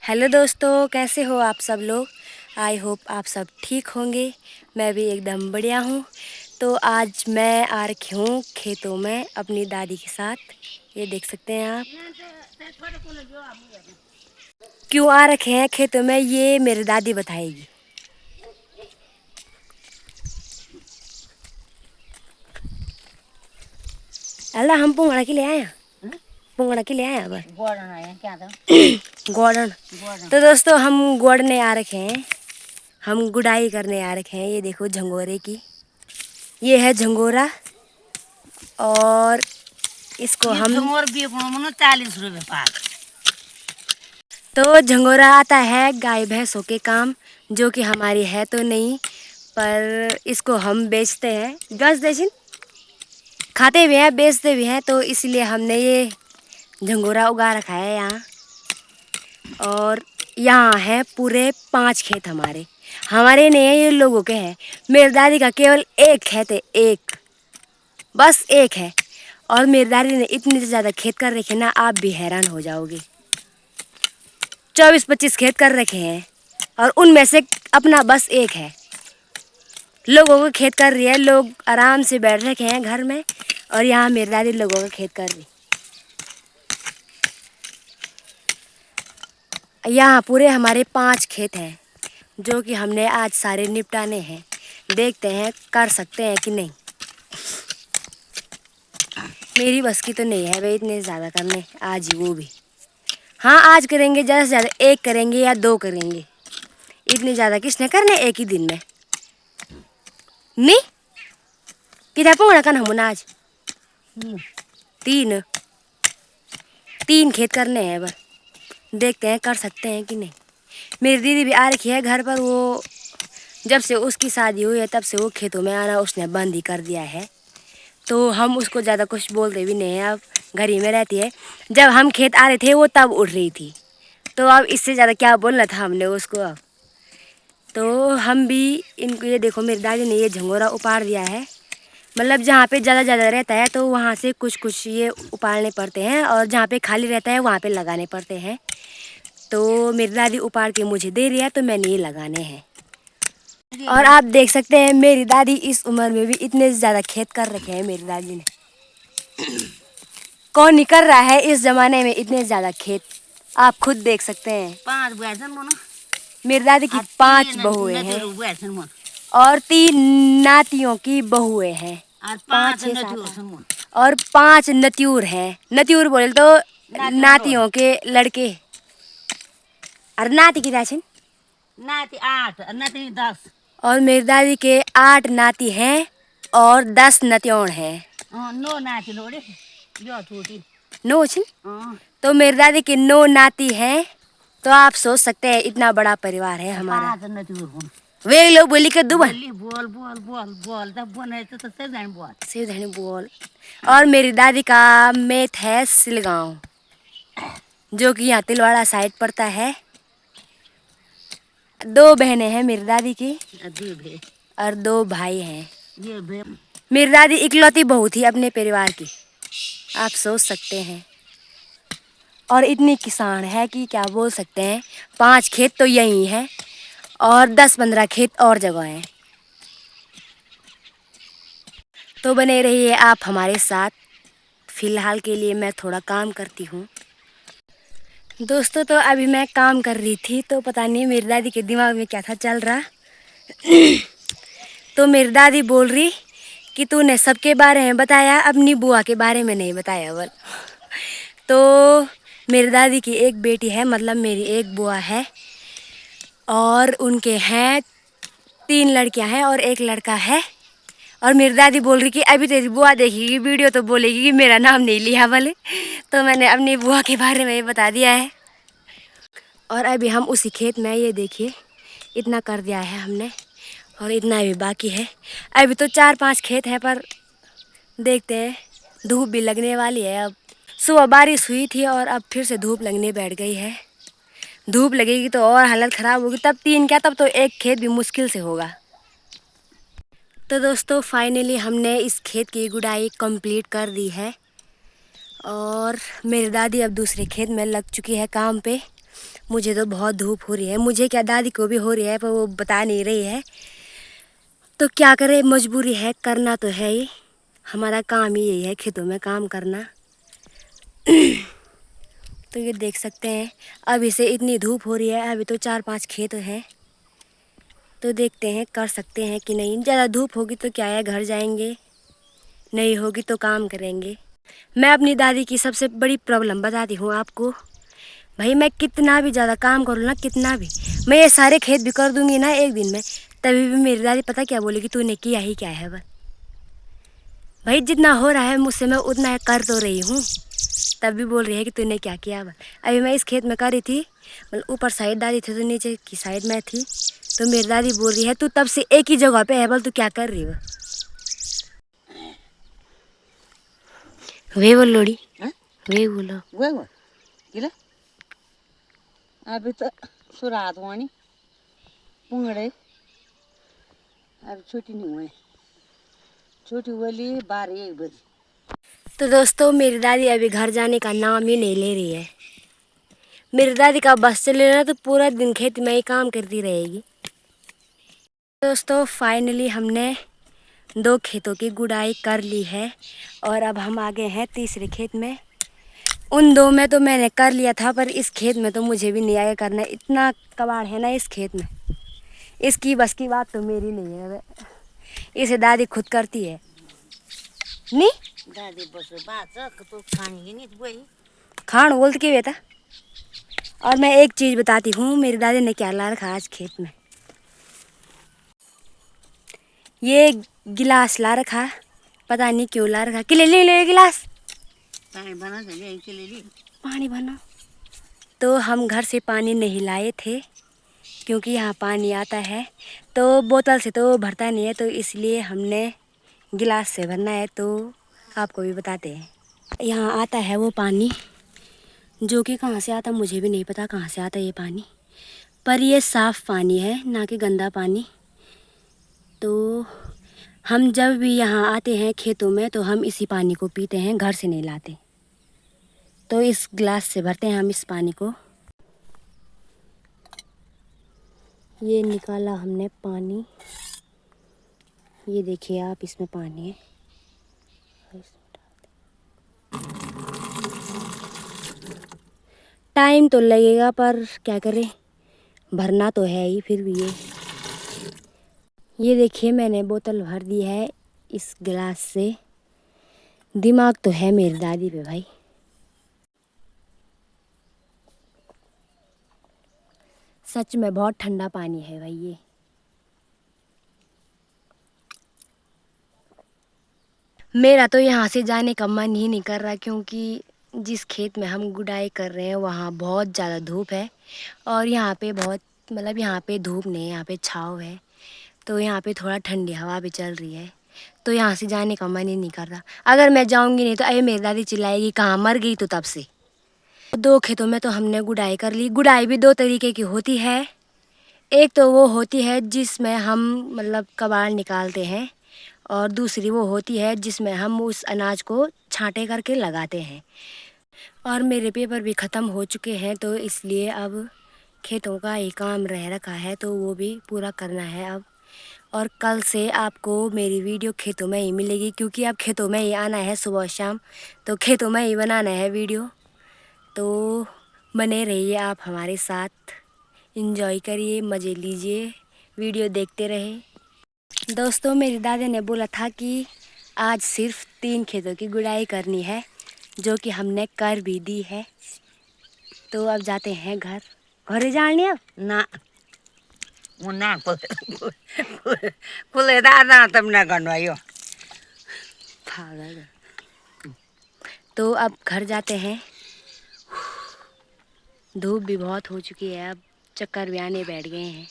Hello दोस्तों, कैसे हो आप सब लोग। आई होप आप सब ठीक होंगे। मैं भी एकदम बढ़िया हूँ। तो आज मैं आ रखी हूँ खेतों में अपनी दादी के साथ। ये देख सकते हैं आप। क्यों आ रखे हैं खेतों में ये मेरी दादी बताएगी। अल्लाह हम पुंगड़ा के लिए आए हैं। पुंगड़ा के लिए आए हैं गोड़न। तो दोस्तों हम गोड़ने आ रखे हैं। हम गुडाई करने आ रखे हैं। ये देखो झंगोरे की। ये है झंगोरा और इसको हम 40 रुपए पार। तो झंगोरा आता है गाय भैंसों के काम, जो कि हमारी है तो नहीं, पर इसको हम बेचते हैं। गस देशिन खाते भी हैं बेचते भी हैं, तो इसलिए हमने ये झंगोरा उगा रखा है यहाँ। और यहाँ है पूरे 5 खेत हमारे। हमारे नहीं है, ये लोगों के हैं। मेरी दादी का केवल एक खेत है, एक, बस एक है। और मेरी दादी ने इतने ज़्यादा खेत कर रखे ना, आप भी हैरान हो जाओगे। 24-25 खेत कर रखे हैं और उनमें से अपना बस एक है। लोगों को खेत कर रही है, लोग आराम से बैठ रखे हैं घर में, और यहाँ मेरी दादी लोगों का खेत कर रही। यहाँ पूरे हमारे 5 खेत हैं, जो कि हमने आज सारे निपटाने हैं। देखते हैं कर सकते हैं कि नहीं। मेरी बस की तो नहीं है भाई इतने ज़्यादा करने आज ही, वो भी। हाँ आज करेंगे, ज़्यादा से ज़्यादा 1 करेंगे या 2 करेंगे। इतने ज़्यादा किसने करने एक ही दिन में। नहीं कितना पुंगड़ा करना हम आज 3 खेत करने हैं। बस देखते हैं कर सकते हैं कि नहीं। मेरी दीदी भी आ रखी है घर पर। वो जब से उसकी शादी हुई है तब से वो खेतों में आना उसने बंद ही कर दिया है, तो हम उसको ज़्यादा कुछ बोलते भी नहीं हैं। अब घर ही में रहती है। जब हम खेत आ रहे थे वो तब उठ रही थी, तो अब इससे ज़्यादा क्या बोलना था हमने उसको। अब तो हम भी इनको, ये देखो मेरी दादी ने ये झंगोरा उपाड़ दिया है। मतलब जहाँ पे ज़्यादा रहता है तो वहाँ से कुछ कुछ ये उपाड़ने पड़ते हैं, और जहाँ पे खाली रहता है वहाँ पे लगाने पड़ते हैं। तो मेरी दादी उपाड़ के मुझे दे रही है, तो मैंने ये लगाने हैं। और आप देख सकते हैं मेरी दादी इस उम्र में भी इतने ज़्यादा खेत कर रखे हैं। मेरी दादी ने, कौन नहीं कर रहा है इस ज़माने में इतने ज़्यादा खेत। आप खुद देख सकते हैं। 5 बुआसन मोनो मेरी दादी की 5 बहुएं हैं और 3 नातियों की बहुएं हैं। और 5 5 6 7 नतियों मोनो और 5 नत्यूर हैं। नत्यूर बोले तो नातियों के लड़के। और नाती की दाचिन। नाती 8 नती 10। और मेरी दादी के 8 नाती हैं और 10 नत्योण हैं। नो नाती लोड़े जो छोटी नो छिन। तो मेरी दादी के 9 नाती हैं। तो आप सोच सकते हैं इतना बड़ा परिवार है हमारा। 5 नतियों मोनो वे लोग बोली के दुबन बोली बोल बोल बोल बोल तब बोले तो से जान बोल शिव धनी बोल। और मेरी दादी का मेथ है सिलगांव, जो कि यहाँ तिलवाड़ा साइड पड़ता है। 2 बहनें हैं मेरी दादी की अदी भे और 2 भाई हैं। ये भे मेरी दादी इकलौती बहू थी अपने परिवार की, आप सोच सकते हैं। और इतनी किसान है कि क्या बोल सकते हैं। 5 खेत तो यही हैं और 10-15 खेत और जगह हैं। तो बने रहिए आप हमारे साथ। फ़िलहाल के लिए मैं थोड़ा काम करती हूँ। दोस्तों तो अभी मैं काम कर रही थी, तो पता नहीं मेरी दादी के दिमाग में क्या था चल रहा। तो मेरी दादी बोल रही कि तूने सबके बारे में बताया, अपनी बुआ के बारे में नहीं बताया बोल। तो मेरी दादी की एक बेटी है, मतलब मेरी एक बुआ है, और उनके हैं 3 लड़कियां हैं और 1 लड़का है। और मेरी दादी बोल रही कि अभी तेरी बुआ देखेगी वीडियो तो बोलेगी कि मेरा नाम नहीं लिया बोले। तो मैंने अपनी बुआ के बारे में ये बता दिया है। और अभी हम उसी खेत में, ये देखिए इतना कर दिया है हमने और इतना भी बाकी है। अभी तो 4-5 खेत हैं, पर देखते हैं। धूप भी लगने वाली है। अब सुबह बारिश हुई थी और अब फिर से धूप लगने बैठ गई है। धूप लगेगी तो और हालत ख़राब होगी। तब 3 क्या, तब तो 1 खेत भी मुश्किल से होगा। तो दोस्तों फाइनली हमने इस खेत की गुड़ाई कंप्लीट कर दी है और मेरी दादी अब दूसरे खेत में लग चुकी है काम पे। मुझे तो बहुत धूप हो रही है, मुझे क्या दादी को भी हो रही है, पर वो बता नहीं रही है। तो क्या करें, मजबूरी है, करना तो है ही। हमारा काम ही यही है, खेतों में काम करना। तो ये देख सकते हैं, अभी से इतनी धूप हो रही है, अभी तो 4-5 खेत हैं। तो देखते हैं कर सकते हैं कि नहीं। ज़्यादा धूप होगी तो क्या है, घर जाएंगे, नहीं होगी तो काम करेंगे। मैं अपनी दादी की सबसे बड़ी प्रॉब्लम बताती हूँ आपको। भाई मैं कितना भी ज़्यादा काम करूँ ना, कितना भी, मैं ये सारे खेत भी कर दूंगी ना एक दिन में, तभी भी मेरी दादी पता क्या बोलेगी, तूने किया ही क्या है बस। भाई जितना हो रहा है मुझसे मैं उतना कर तो रही हूँ, तब भी बोल रही है कि तूने क्या किया बस। अभी मैं इस खेत में कर रही थी, मतलब ऊपर साइड दादी थी तो नीचे की साइड में थी, तो मेरी दादी बोल रही है तू तब से एक ही जगह पे है बोल, तू क्या कर रही हो। वे बोल लोड़ी, हाँ? वे बोलो। वो किला अभी तो सुरात वाणी पुंगड़े अब छोटी नहीं हुए, छोटी वाली 12-1 बजे। तो दोस्तों मेरी दादी अभी घर जाने का नाम ही नहीं ले रही है। मेरी दादी का बस चले ना तो पूरा दिन खेत में ही काम करती रहेगी। दोस्तों फाइनली हमने 2 खेतों की गुड़ाई कर ली है और अब हम आ गए हैं तीसरे खेत में। उन 2 में तो मैंने कर लिया था, पर इस खेत में तो मुझे भी नहीं आया करना, इतना कबाड़ है ना इस खेत में। इसकी बस की बात तो मेरी नहीं है, इसे दादी खुद करती है। नहीं दादी बस बात तो खाएंगे नहीं वही खान बोलते के बेटा। और मैं एक चीज़ बताती हूँ, मेरी दादी ने क्या ला रखा आज खेत में। ये गिलास ला रखा, पता नहीं क्यों ला रखा। कि ले गिलास पानी बना दे ले ली पानी भरना। तो हम घर से पानी नहीं लाए थे, क्योंकि यहाँ पानी आता है तो बोतल से तो भरता नहीं है, तो इसलिए हमने गिलास से भरना है। तो आपको भी बताते हैं, यहाँ आता है वो पानी, जो कि कहाँ से आता मुझे भी नहीं पता कहाँ से आता ये पानी, पर ये साफ़ पानी है ना कि गंदा पानी। तो हम जब भी यहाँ आते हैं खेतों में तो हम इसी पानी को पीते हैं, घर से नहीं लाते। तो इस गिलास से भरते हैं हम इस पानी को। ये निकाला हमने पानी, ये देखिए आप, इसमें पानी है। टाइम तो लगेगा पर क्या करें, भरना तो है ही। फिर भी ये देखिए मैंने बोतल भर दी है इस गिलास से। दिमाग तो है मेरी दादी पे भाई। सच में बहुत ठंडा पानी है भाई ये। मेरा तो यहाँ से जाने का मन ही नहीं कर रहा, क्योंकि जिस खेत में हम गुड़ाई कर रहे हैं वहाँ बहुत ज़्यादा धूप है, और यहाँ पे बहुत, मतलब यहाँ पे धूप नहीं है, यहाँ पे छाँव है। तो यहाँ पे थोड़ा ठंडी हवा भी चल रही है, तो यहाँ से जाने का मन ही नहीं कर रहा। अगर मैं जाऊँगी नहीं तो अरे मेरी दादी चिल्लाएगी कहाँ मर गई तो तब से। 2 खेतों में तो हमने गुड़ाई कर ली। गुड़ाई भी 2 तरीके की होती है। एक तो वो होती है जिसमें हम मतलब कबाड़ निकालते हैं, और दूसरी वो होती है जिसमें हम उस अनाज को छांटे करके लगाते हैं। और मेरे पेपर भी ख़त्म हो चुके हैं, तो इसलिए अब खेतों का ही काम रह रखा है, तो वो भी पूरा करना है अब। और कल से आपको मेरी वीडियो खेतों में ही मिलेगी, क्योंकि अब खेतों में ही आना है सुबह शाम, तो खेतों में ही बनाना है वीडियो। तो बने रहिए आप हमारे साथ, एंजॉय करिए, मज़े लीजिए, वीडियो देखते रहे। दोस्तों मेरी दादी ने बोला था कि आज सिर्फ 3 खेतों की गुड़ाई करनी है, जो कि हमने कर भी दी है। तो अब जाते हैं घर। घरे जाने अब ना मुन्ना कुले दादा तुमने गनवायो पागल। तो अब घर जाते हैं, धूप भी बहुत हो चुकी है, अब चक्कर भी आने बैठ गए हैं,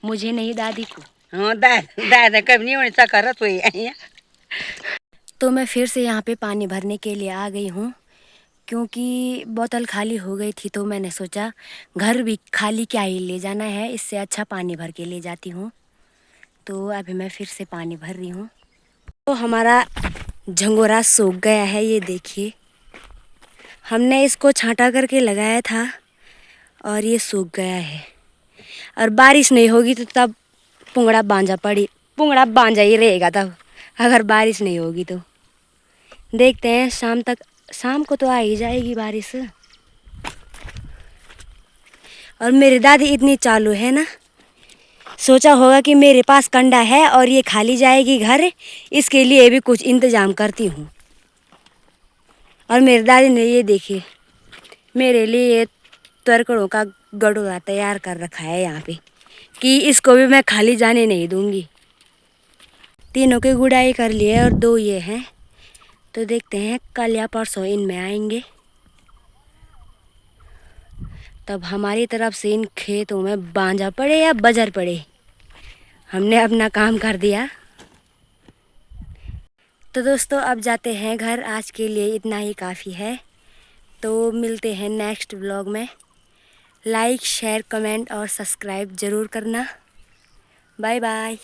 मुझे नहीं दादी को। हाँ दादा कभी नहीं होने चक्कर तो ही। तो मैं फिर से यहाँ पे पानी भरने के लिए आ गई हूँ, क्योंकि बोतल खाली हो गई थी, तो मैंने सोचा घर भी खाली क्या ही ले जाना है, इससे अच्छा पानी भर के ले जाती हूँ। तो अभी मैं फिर से पानी भर रही हूँ। तो हमारा झंगोरा सूख गया है, ये देखिए। हमने इसको छांटा करके लगाया था, और ये सूख गया है। और बारिश नहीं होगी तो तब पुंगड़ा बांझा ही रहेगा तब, अगर बारिश नहीं होगी तो। देखते हैं शाम तक, शाम को तो आ ही जाएगी बारिश। और मेरी दादी इतनी चालू है ना, सोचा होगा कि मेरे पास कंडा है और ये खाली जाएगी घर, इसके लिए भी कुछ इंतजाम करती हूँ। और मेरी दादी ने ये देखिए मेरे लिए तरकड़ों का गड़ोरा तैयार कर रखा है यहाँ पे, कि इसको भी मैं खाली जाने नहीं दूंगी। तीनों की गुड़ाई कर ली है और 2 ये हैं, तो देखते हैं कल या परसों इनमें आएंगे, तब हमारी तरफ से इन खेतों में बांझा पड़े या बजर पड़े, हमने अपना काम कर दिया। तो दोस्तों अब जाते हैं घर, आज के लिए इतना ही काफ़ी है। तो मिलते हैं नेक्स्ट व्लॉग में। लाइक शेयर कमेंट और सब्सक्राइब ज़रूर करना। Bye bye.